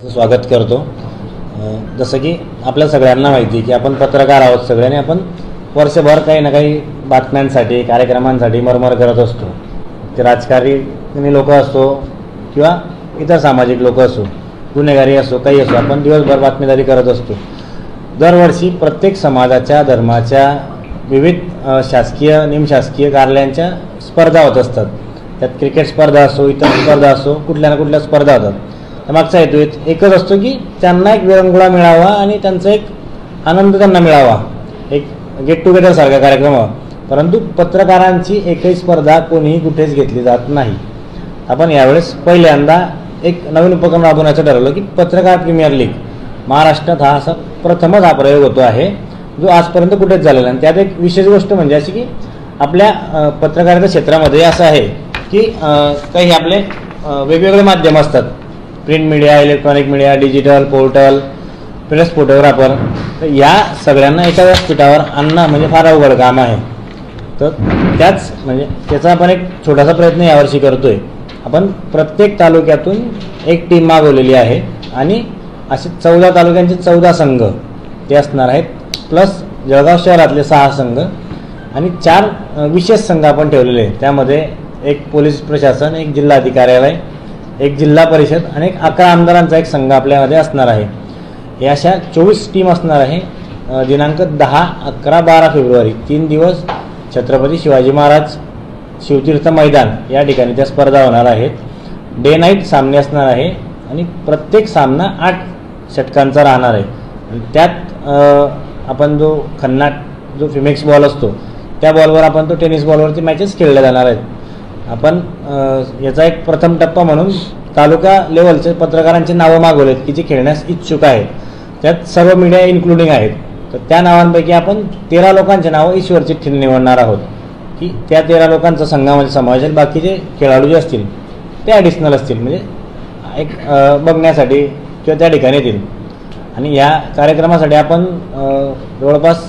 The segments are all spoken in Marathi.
स्वागत करतो। जसं की आपल्या सगळ्यांना माहिती की आपण पत्रकार आहोत, सगळ्यांनी आपण वर्षभर काही ना काही बातम्यांसाठी कार्यक्रमांसाठी मरमर करत असतो। ते राजकारणी लोक असो किंवा इतर सामाजिक लोक असो, गुन्हेगारी असो, काही असो, आपण दिवसभर बातमीदारी करत असतो। दरवर्षी प्रत्येक समाजाच्या धर्माच्या विविध शासकीय निमशासकीय कार्यालयांच्या स्पर्धा होत असतात। त्यात क्रिकेट स्पर्धा असो, इतर स्पर्धा असो, कुठल्या ना कुठल्या स्पर्धा होतात। मागचा हेतू एकच असतो की त्यांना एक विरंगुळा मिळावा आणि त्यांचा एक आनंद त्यांना मिळावा, एक गेट टुगेदर सारखा कार्यक्रम। परंतु पत्रकारांची एकही स्पर्धा कोणीही कुठेच घेतली जात नाही। आपण यावेळेस पहिल्यांदा एक नवीन उपक्रम राबवण्याचं ठरवलं की पत्रकार प्रीमियर लीग महाराष्ट्रात हा असा प्रथमच हा प्रयोग होतो आहे जो आजपर्यंत कुठेच झालेला नाही। त्यात एक विशेष गोष्ट म्हणजे अशी की आपल्या पत्रकारिता क्षेत्रामध्ये असं आहे की काही आपले वेगवेगळे माध्यम असतात, print media, electronic media, digital portal, press photographer. तर या सगळ्यांना एका व्यासपीठावर आणणं म्हणजे फार अवघड काम आहे। तर त्याच म्हणजे त्याचा आपण एक छोटासा प्रयत्न यावर्षी करतोय। आपण प्रत्येक तालुक्यातून एक टीम मागवलेली आहे आणि असे 14 तालुक्यांचे 14 संघ ते असणार आहेत, प्लस जळगाव शहरातले 6 संघ आणि 4 विशेष संघ आपण ठेवलेले आहेत। त्यामध्ये एक पोलीस प्रशासन, एक जिल्हाधिकार्यालय, एक जिल्हा परिषद आणि 11 आमदारांचा एक संघ आपल्यामध्ये असणार आहे। या अशा 24 टीम असणार आहे। दिनांक 10, 11, 12 फेब्रुवारी 3 दिवस छत्रपती शिवाजी महाराज शिवतीर्थ मैदान या ठिकाणी त्या स्पर्धा होणार आहेत। डे नाईट सामने असणार आहे आणि प्रत्येक सामना 8 षटकांचा राहणार आहे। आणि त्यात आपण जो खन्नाट जो फिमेक्स बॉल असतो त्या बॉलवर आपण तो टेनिस बॉलवरती मॅचेस खेळल्या जाणार आहेत। आपण याचा एक प्रथम टप्पा म्हणून तालुका लेवलचे पत्रकारांची नावं मागवलेत की जे खेळण्यास इच्छुक आहेत। त्यात सर्व मीडिया इन्क्लुडिंग आहेत। तर त्या नावांपैकी आपण 13 लोकांचे नावं ईश्वर चिठ्ठीने निवडणार आहोत की त्या 13 लोकांचा संघामध्ये समावेश आहे। बाकीचे खेळाडू जे असतील ते ॲडिशनल असतील, म्हणजे एक बघण्यासाठी किंवा त्या ठिकाणी येतील। आणि या कार्यक्रमासाठी आपण जवळपास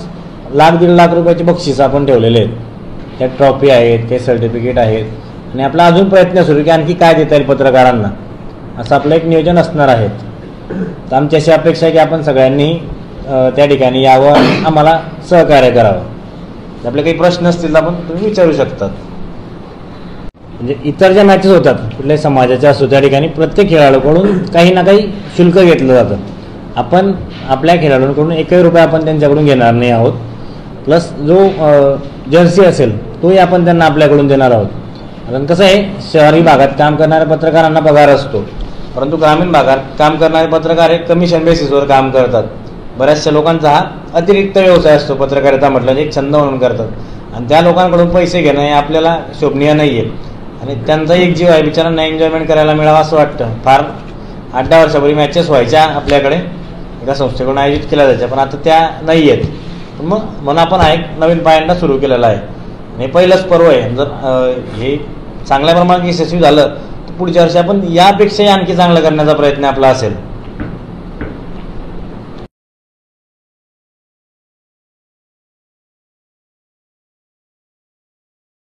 1,00,000-1.5 लाख रुपयाचे बक्षीस आपण ठेवलेले आहेत। त्यात ट्रॉफी आहेत, ते सर्टिफिकेट आहेत आणि आपला अजून प्रयत्न सुरू की आणखी काय देता येईल पत्रकारांना, असं आपलं एक नियोजन असणार आहे। तर आमची अशी अपेक्षा आहे की आपण सगळ्यांनी त्या ठिकाणी यावं आणि आम्हाला सहकार्य करावं। आपले काही प्रश्न असतील तर आपण तुम्ही विचारू शकतात। म्हणजे इतर ज्या मॅचेस होतात कुठल्याही समाजाच्या असो त्या ठिकाणी प्रत्येक खेळाडूकडून काही ना काही शुल्क घेतलं जातं। आपण आपल्या खेळाडूंकडून एकही रुपया आपण त्यांच्याकडून घेणार नाही आहोत। प्लस जो जर्सी असेल तोही आपण त्यांना आपल्याकडून देणार आहोत। कारण कसं आहे, शहरी भागात काम करणाऱ्या पत्रकारांना पगार असतो, परंतु ग्रामीण भागात काम करणारे पत्रकार हे कमिशन बेसिसवर काम करतात। बऱ्याचशा लोकांचा हा अतिरिक्त व्यवसाय असतो, पत्रकारिता म्हटलं एक छंद म्हणून करतात आणि त्या लोकांकडून पैसे घेणं हे आपल्याला शोभनीय नाही आहे। आणि त्यांचा एक जीव आहे, बिचारांना एन्जॉयमेंट करायला मिळावं असं वाटतं। फार 8-10 वर्षापूर्वी मॅचेस व्हायच्या आपल्याकडे, एका संस्थेकडून आयोजित केल्या जायच्या, पण आता त्या नाही आहेत। मग म्हणून आपण हा एक नवीन पायंडा सुरू केलेला आहे आणि पहिलंच पर्व आहे। जर हे चांगल्या प्रमाणात यशस्वी झालं तर पुढच्या वर्षी आपण यापेक्षाही आणखी चांगलं करण्याचा प्रयत्न आपला असेल।